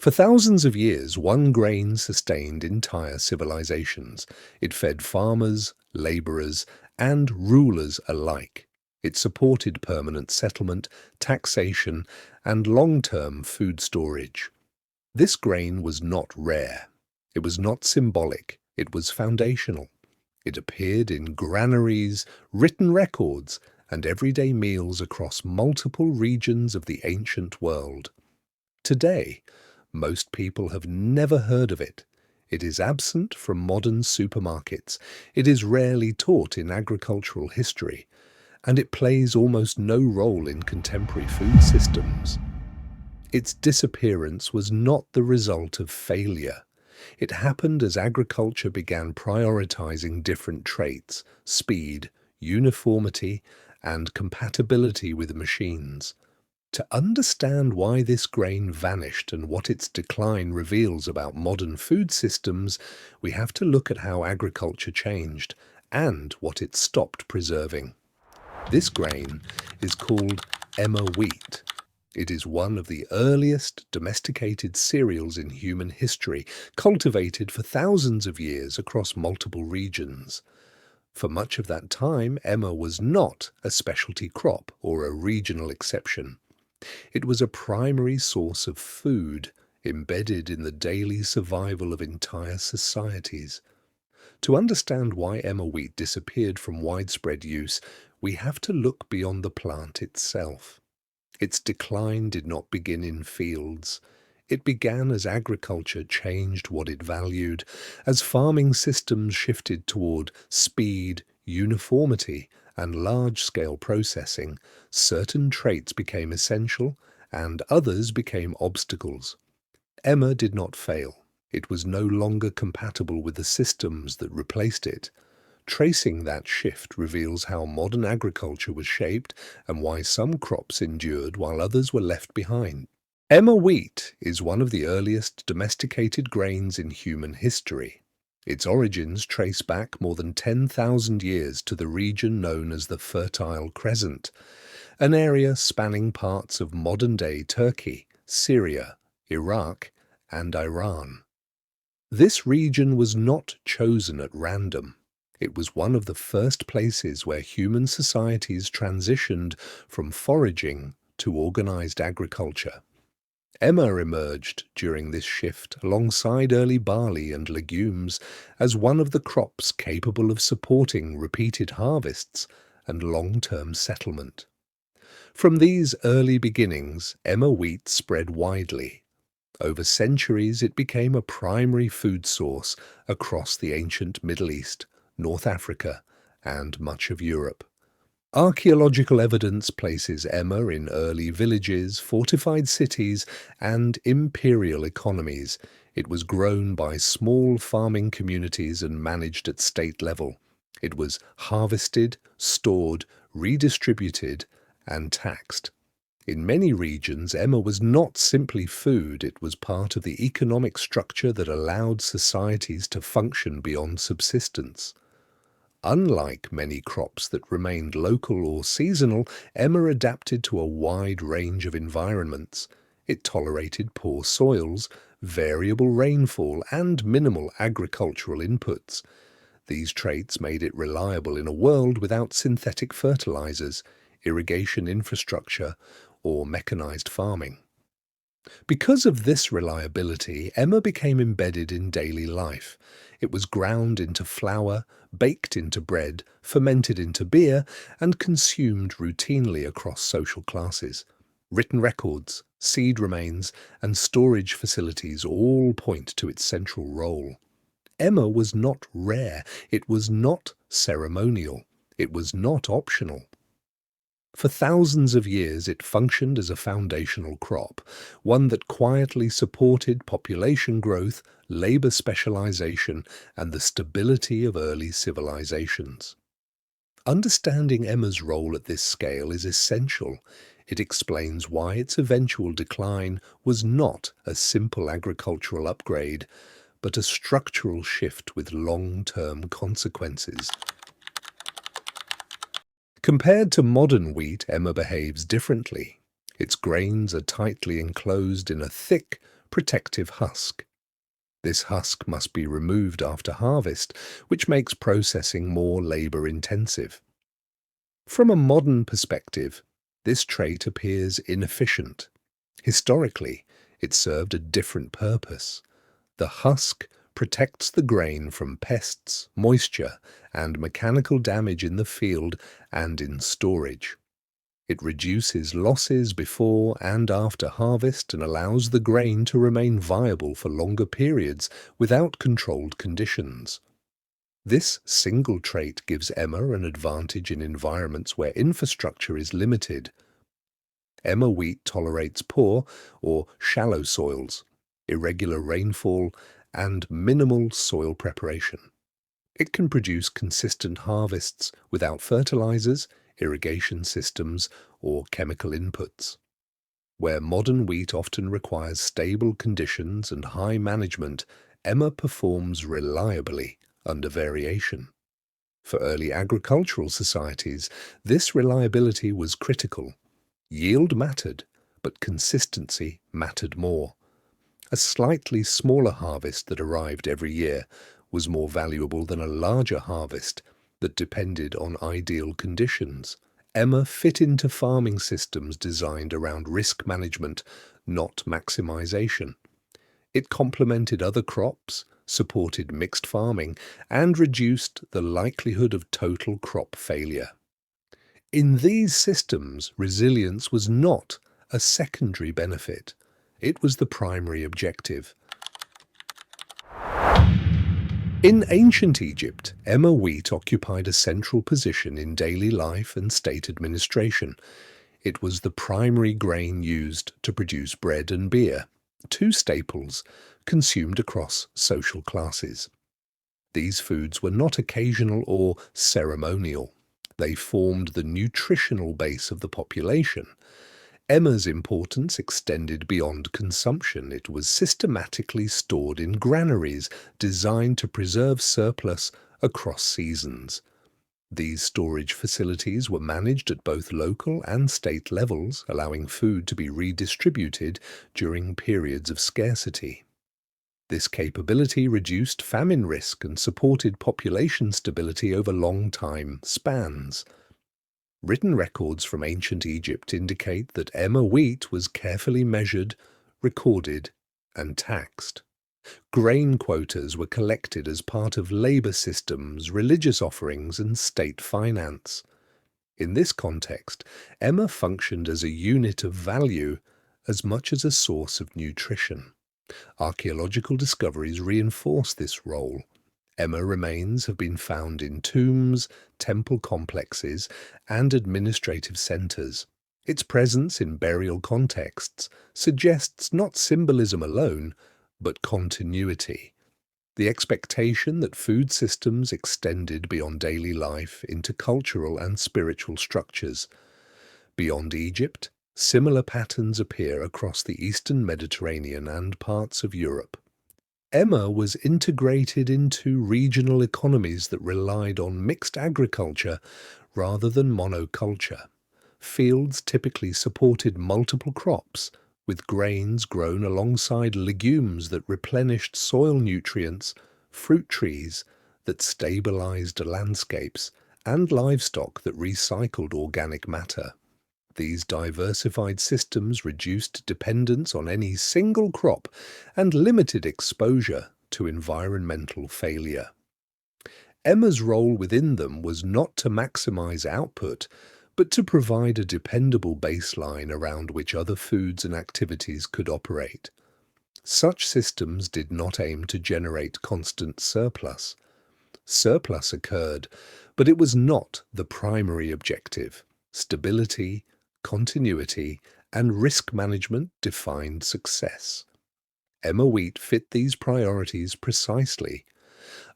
For thousands of years, one grain sustained entire civilizations. It fed farmers, laborers, and rulers alike. It supported permanent settlement, taxation, and long-term food storage. This grain was not rare. It was not symbolic. It was foundational. It appeared in granaries, written records, and everyday meals across multiple regions of the ancient world. Today, most people have never heard of it. It is absent from modern supermarkets. It is rarely taught in agricultural history, and it plays almost no role in contemporary food systems. Its disappearance was not the result of failure. It happened as agriculture began prioritizing different traits: speed, uniformity, and compatibility with machines. To understand why this grain vanished and what its decline reveals about modern food systems, we have to look at how agriculture changed and what it stopped preserving. This grain is called Emmer wheat. It is one of the earliest domesticated cereals in human history, cultivated for thousands of years across multiple regions. For much of that time, Emmer was not a specialty crop or a regional exception. It was a primary source of food, embedded in the daily survival of entire societies. To understand why Emmer wheat disappeared from widespread use, we have to look beyond the plant itself. Its decline did not begin in fields. It began as agriculture changed what it valued, as farming systems shifted toward speed, uniformity, and large-scale processing. Certain traits became essential, and others became obstacles. Emmer did not fail. It was no longer compatible with the systems that replaced it. Tracing that shift reveals how modern agriculture was shaped and why some crops endured while others were left behind. Emmer wheat is one of the earliest domesticated grains in human history. Its origins trace back more than 10,000 years to the region known as the Fertile Crescent, an area spanning parts of modern-day Turkey, Syria, Iraq, and Iran. This region was not chosen at random. It was one of the first places where human societies transitioned from foraging to organized agriculture. Emmer emerged during this shift alongside early barley and legumes as one of the crops capable of supporting repeated harvests and long-term settlement. From these early beginnings, Emmer wheat spread widely. Over centuries, it became a primary food source across the ancient Middle East, North Africa, and much of Europe. Archaeological evidence places Emmer in early villages, fortified cities, and imperial economies. It was grown by small farming communities and managed at state level. It was harvested, stored, redistributed, and taxed. In many regions, Emmer was not simply food, it was part of the economic structure that allowed societies to function beyond subsistence. Unlike many crops that remained local or seasonal, Emmer adapted to a wide range of environments. It tolerated poor soils, variable rainfall, and minimal agricultural inputs. These traits made it reliable in a world without synthetic fertilizers, irrigation infrastructure, or mechanized farming. Because of this reliability, Emmer became embedded in daily life. It was ground into flour, baked into bread, fermented into beer, and consumed routinely across social classes. Written records, seed remains, and storage facilities all point to its central role. Emmer was not rare, it was not ceremonial, it was not optional. For thousands of years it functioned as a foundational crop, one that quietly supported population growth, labor specialization, and the stability of early civilizations. Understanding Emmer's role at this scale is essential. It explains why its eventual decline was not a simple agricultural upgrade, but a structural shift with long-term consequences. Compared to modern wheat, Emmer behaves differently. Its grains are tightly enclosed in a thick, protective husk. This husk must be removed after harvest, which makes processing more labor-intensive. From a modern perspective, this trait appears inefficient. Historically, it served a different purpose. The husk protects the grain from pests, moisture, and mechanical damage in the field and in storage. It reduces losses before and after harvest and allows the grain to remain viable for longer periods without controlled conditions. This single trait gives Emmer an advantage in environments where infrastructure is limited. Emmer wheat tolerates poor or shallow soils, irregular rainfall, and minimal soil preparation. It can produce consistent harvests without fertilizers, irrigation systems, or chemical inputs. Where modern wheat often requires stable conditions and high management, Emmer performs reliably under variation. For early agricultural societies, this reliability was critical. Yield mattered, but consistency mattered more. A slightly smaller harvest that arrived every year was more valuable than a larger harvest that depended on ideal conditions. Emmer fit into farming systems designed around risk management, not maximization. It complemented other crops, supported mixed farming, and reduced the likelihood of total crop failure. In these systems, resilience was not a secondary benefit. It was the primary objective. In ancient Egypt, Emmer wheat occupied a central position in daily life and state administration. It was the primary grain used to produce bread and beer, two staples consumed across social classes. These foods were not occasional or ceremonial. They formed the nutritional base of the population. Emmer's importance extended beyond consumption. It was systematically stored in granaries designed to preserve surplus across seasons. These storage facilities were managed at both local and state levels, allowing food to be redistributed during periods of scarcity. This capability reduced famine risk and supported population stability over long time spans. Written records from ancient Egypt indicate that Emmer wheat was carefully measured, recorded, and taxed. Grain quotas were collected as part of labor systems, religious offerings, and state finance. In this context, Emmer functioned as a unit of value as much as a source of nutrition. Archaeological discoveries reinforce this role. Emmer remains have been found in tombs, temple complexes, and administrative centers. Its presence in burial contexts suggests not symbolism alone, but continuity. The expectation that food systems extended beyond daily life into cultural and spiritual structures. Beyond Egypt, similar patterns appear across the Eastern Mediterranean and parts of Europe. Emmer was integrated into regional economies that relied on mixed agriculture rather than monoculture. Fields typically supported multiple crops, with grains grown alongside legumes that replenished soil nutrients, fruit trees that stabilized landscapes, and livestock that recycled organic matter. These diversified systems reduced dependence on any single crop and limited exposure to environmental failure. Emmer's role within them was not to maximize output, but to provide a dependable baseline around which other foods and activities could operate. Such systems did not aim to generate constant surplus. Surplus occurred, but it was not the primary objective. Stability, continuity, and risk management defined success. Emmer wheat fit these priorities precisely.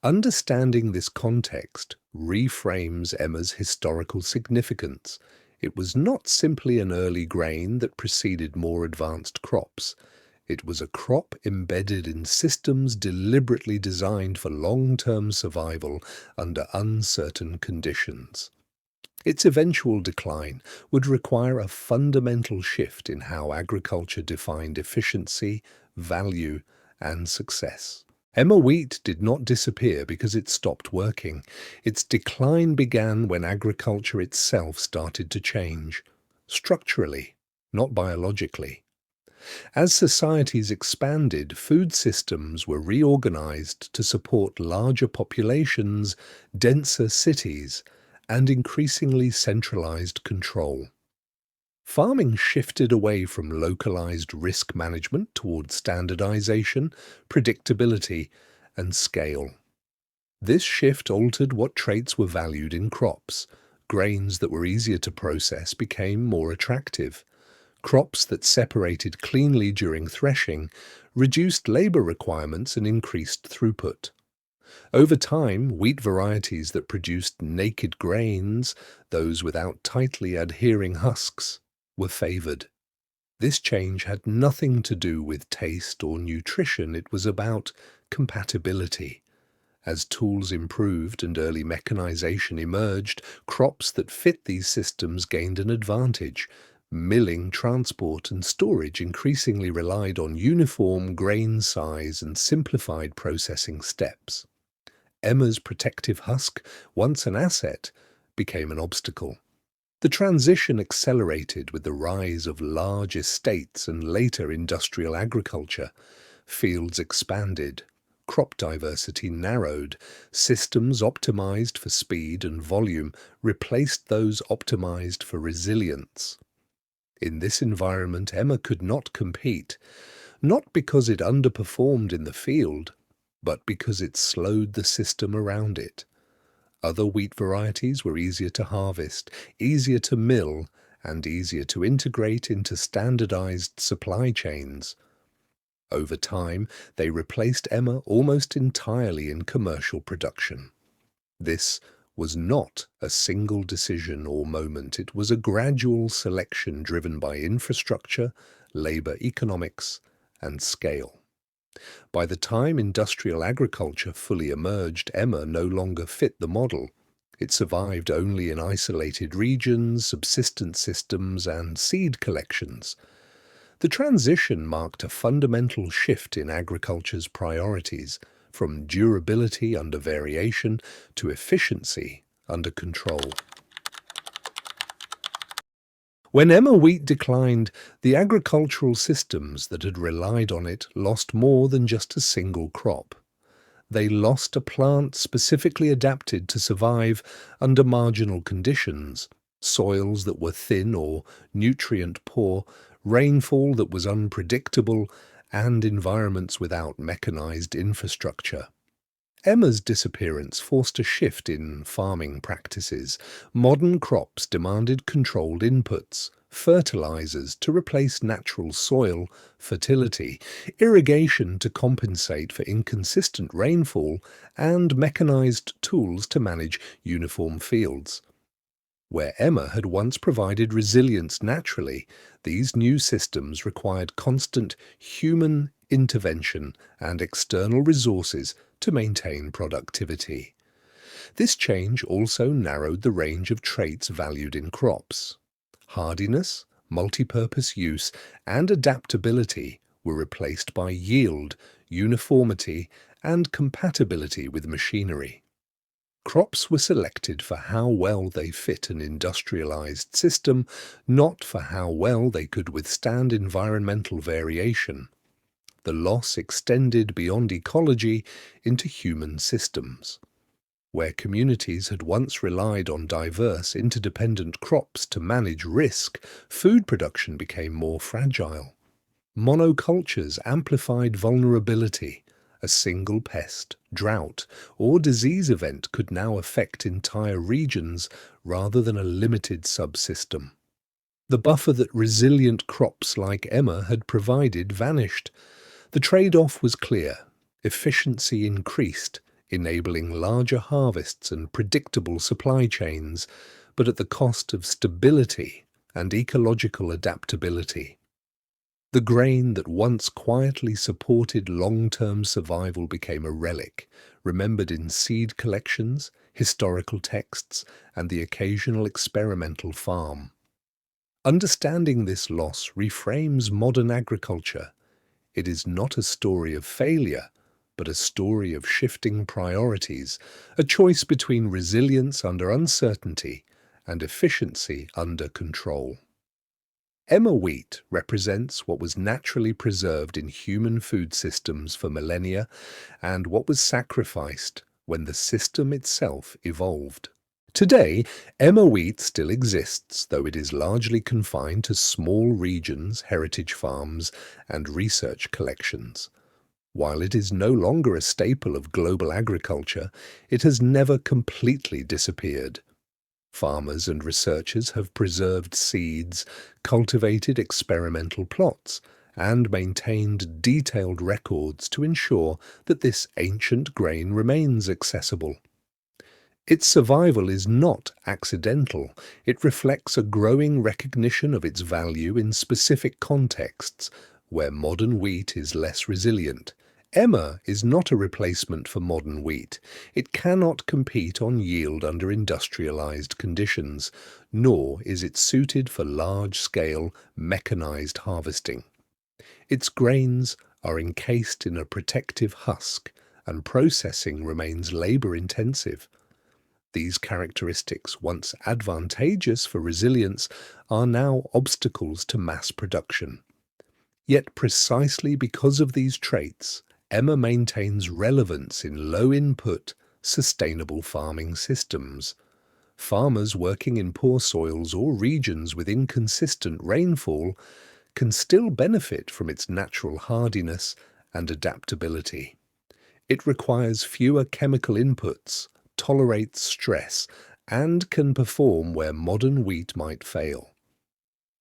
Understanding this context reframes Emmer's historical significance. It was not simply an early grain that preceded more advanced crops. It was a crop embedded in systems deliberately designed for long-term survival under uncertain conditions. Its eventual decline would require a fundamental shift in how agriculture defined efficiency, value, and success. Emmer wheat did not disappear because it stopped working. Its decline began when agriculture itself started to change, structurally, not biologically. As societies expanded, food systems were reorganized to support larger populations, denser cities, and increasingly centralized control. Farming shifted away from localized risk management toward standardization, predictability, and scale. This shift altered what traits were valued in crops. Grains that were easier to process became more attractive. Crops that separated cleanly during threshing reduced labor requirements and increased throughput. Over time, wheat varieties that produced naked grains, those without tightly adhering husks, were favored. This change had nothing to do with taste or nutrition, it was about compatibility. As tools improved and early mechanization emerged, crops that fit these systems gained an advantage. Milling, transport, and storage increasingly relied on uniform grain size and simplified processing steps. Emmer's protective husk, once an asset, became an obstacle. The transition accelerated with the rise of large estates and later industrial agriculture. Fields expanded, crop diversity narrowed, systems optimized for speed and volume replaced those optimized for resilience. In this environment, Emmer could not compete, not because it underperformed in the field, but because it slowed the system around it. Other wheat varieties were easier to harvest, easier to mill, and easier to integrate into standardized supply chains. Over time, they replaced Emmer almost entirely in commercial production. This was not a single decision or moment. It was a gradual selection driven by infrastructure, labor economics, and scale. By the time industrial agriculture fully emerged, Emmer no longer fit the model. It survived only in isolated regions, subsistence systems, and seed collections. The transition marked a fundamental shift in agriculture's priorities, from durability under variation to efficiency under control. When Emmer wheat declined, the agricultural systems that had relied on it lost more than just a single crop. They lost a plant specifically adapted to survive under marginal conditions, soils that were thin or nutrient poor, rainfall that was unpredictable, and environments without mechanized infrastructure. Emmer's disappearance forced a shift in farming practices. Modern crops demanded controlled inputs, fertilizers to replace natural soil fertility, irrigation to compensate for inconsistent rainfall, and mechanized tools to manage uniform fields. Where Emmer had once provided resilience naturally, these new systems required constant human intervention and external resources to maintain productivity. This change also narrowed the range of traits valued in crops. Hardiness, multipurpose use, and adaptability were replaced by yield, uniformity, and compatibility with machinery. Crops were selected for how well they fit an industrialized system, not for how well they could withstand environmental variation. The loss extended beyond ecology into human systems. Where communities had once relied on diverse, interdependent crops to manage risk, food production became more fragile. Monocultures amplified vulnerability. A single pest, drought, or disease event could now affect entire regions rather than a limited subsystem. The buffer that resilient crops like Emmer had provided vanished. The trade-off was clear. Efficiency increased, enabling larger harvests and predictable supply chains, but at the cost of stability and ecological adaptability. The grain that once quietly supported long-term survival became a relic, remembered in seed collections, historical texts, and the occasional experimental farm. Understanding this loss reframes modern agriculture. It is not a story of failure, but a story of shifting priorities, a choice between resilience under uncertainty and efficiency under control. Emmer wheat represents what was naturally preserved in human food systems for millennia and what was sacrificed when the system itself evolved. Today, Emmer wheat still exists, though it is largely confined to small regions, heritage farms, and research collections. While it is no longer a staple of global agriculture, it has never completely disappeared. Farmers and researchers have preserved seeds, cultivated experimental plots, and maintained detailed records to ensure that this ancient grain remains accessible. Its survival is not accidental. It reflects a growing recognition of its value in specific contexts where modern wheat is less resilient. Emmer is not a replacement for modern wheat. It cannot compete on yield under industrialized conditions, nor is it suited for large-scale, mechanized harvesting. Its grains are encased in a protective husk, and processing remains labor-intensive. These characteristics, once advantageous for resilience, are now obstacles to mass production. Yet precisely because of these traits, Emmer maintains relevance in low-input, sustainable farming systems. Farmers working in poor soils or regions with inconsistent rainfall can still benefit from its natural hardiness and adaptability. It requires fewer chemical inputs, tolerates stress, and can perform where modern wheat might fail.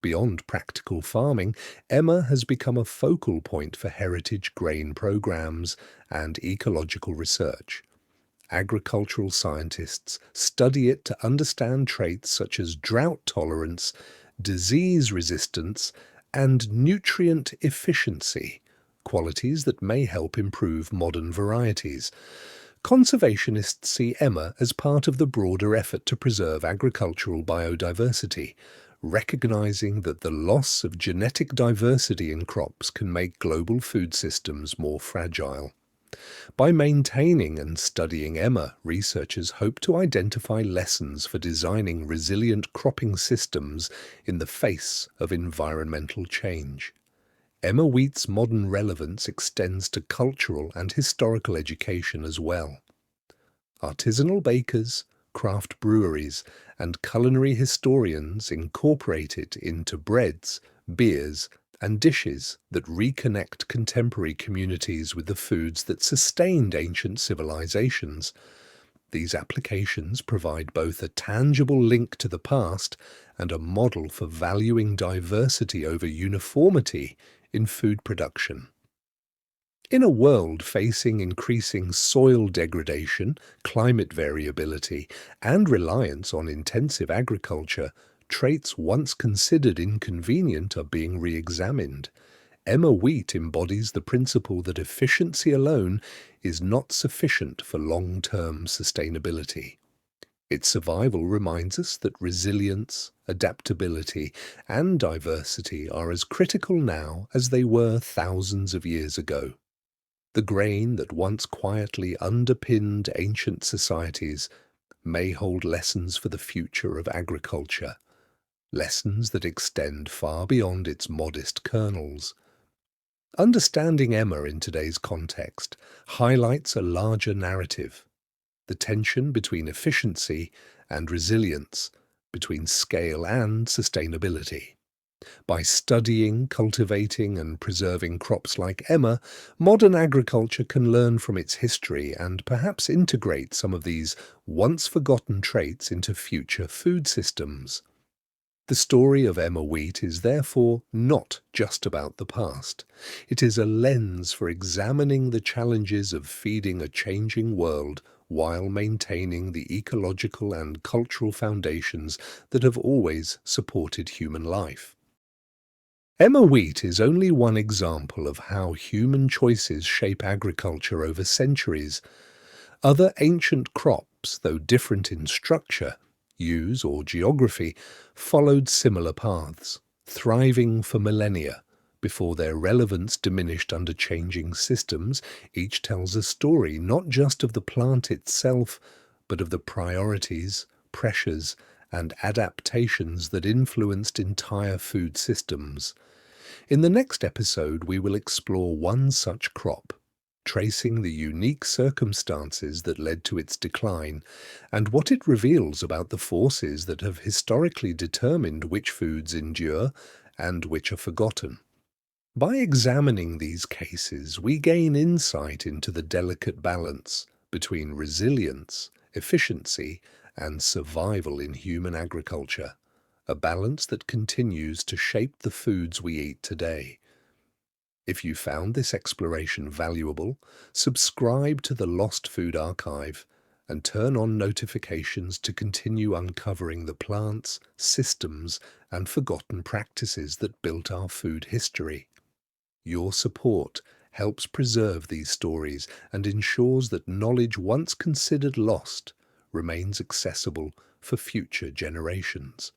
Beyond practical farming, Emmer has become a focal point for heritage grain programs and ecological research. Agricultural scientists study it to understand traits such as drought tolerance, disease resistance, and nutrient efficiency, qualities that may help improve modern varieties. Conservationists see Emmer as part of the broader effort to preserve agricultural biodiversity, recognizing that the loss of genetic diversity in crops can make global food systems more fragile. By maintaining and studying Emmer, researchers hope to identify lessons for designing resilient cropping systems in the face of environmental change. Emmer wheat's modern relevance extends to cultural and historical education as well. Artisanal bakers, craft breweries, and culinary historians incorporate it into breads, beers, and dishes that reconnect contemporary communities with the foods that sustained ancient civilizations. These applications provide both a tangible link to the past and a model for valuing diversity over uniformity in food production. In a world facing increasing soil degradation, climate variability, and reliance on intensive agriculture, traits once considered inconvenient are being re-examined. Emmer wheat embodies the principle that efficiency alone is not sufficient for long-term sustainability. Its survival reminds us that resilience, adaptability, and diversity are as critical now as they were thousands of years ago. The grain that once quietly underpinned ancient societies may hold lessons for the future of agriculture, lessons that extend far beyond its modest kernels. Understanding Emmer in today's context highlights a larger narrative, the tension between efficiency and resilience, between scale and sustainability. By studying, cultivating, and preserving crops like Emmer, modern agriculture can learn from its history and perhaps integrate some of these once-forgotten traits into future food systems. The story of Emmer wheat is therefore not just about the past. It is a lens for examining the challenges of feeding a changing world while maintaining the ecological and cultural foundations that have always supported human life. Emmer wheat is only one example of how human choices shape agriculture over centuries. Other ancient crops, though different in structure, use, or geography, followed similar paths, thriving for millennia, Before their relevance diminished under changing systems, each tells a story not just of the plant itself, but of the priorities, pressures, and adaptations that influenced entire food systems. In the next episode, we will explore one such crop, tracing the unique circumstances that led to its decline and what it reveals about the forces that have historically determined which foods endure and which are forgotten. By examining these cases, we gain insight into the delicate balance between resilience, efficiency, and survival in human agriculture, a balance that continues to shape the foods we eat today. If you found this exploration valuable, subscribe to the Lost Food Archive and turn on notifications to continue uncovering the plants, systems, and forgotten practices that built our food history. Your support helps preserve these stories and ensures that knowledge once considered lost remains accessible for future generations.